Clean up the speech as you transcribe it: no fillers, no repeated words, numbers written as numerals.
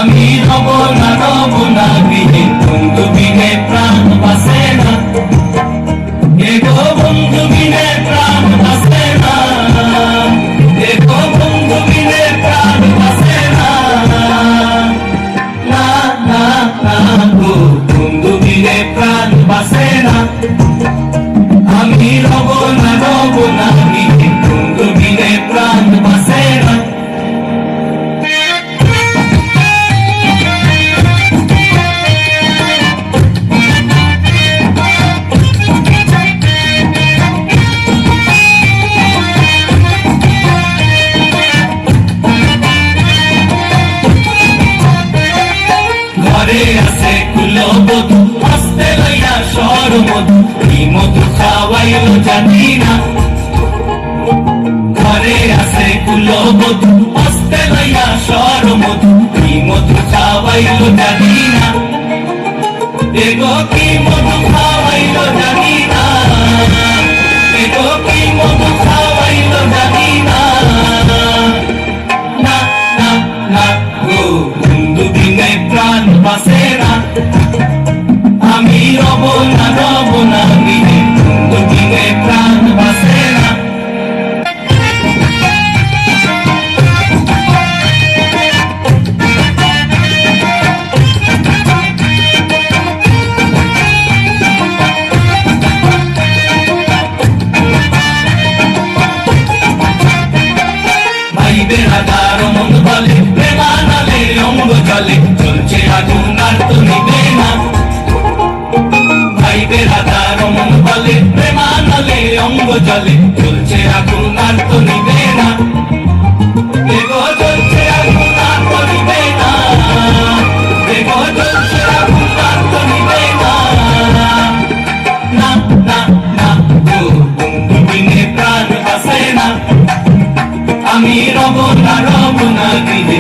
আমি রব না বিনে বন্ধু বিনে প্রাণ বাসে না, এগো বন্ধু বিনে প্রাণ বাসে না, এগো বন্ধু বিনে প্রাণ বাসে না, না না না গো বন্ধু বিনে প্রাণ বাসে না। আমি রব না বিনে বন্ধু বিনে প্রাণ বাসে না। ঘরে আছে কুলবধূ হস্তে লইয়া সরমধু, কি মধু খাওয়াইল জানি না। ঘরে আছে কুলবধূ হস্তে লইয়া সরমধু, কি মধু খাওয়াইল জানি না, এগো কি মধু খাওয়াইল জানি না, এগো কি মধু খাওয়াইল জানি না, না না না গো বন্ধু বিনে প্রাণ বাসে না। আমি রব না বিনে বন্ধু বিনে প্রাণ বাসে না। ভাই বেড়াদার মন বলে প্রেমানালে অঙ্গ জলে, চলছে আগুন আর তো নিবে না। ভাই বেড়াদার মন বলে প্রেমানালে অঙ্গ জলে, চলছে আগুন আর তো নিবে না, এগো চলছে আগুন আর তো নিবে না, এগো চলছে আগুন আর তো নিবে না, না না না গো বন্ধু বিনে প্রাণ বাসে না। আমি রব না বিনে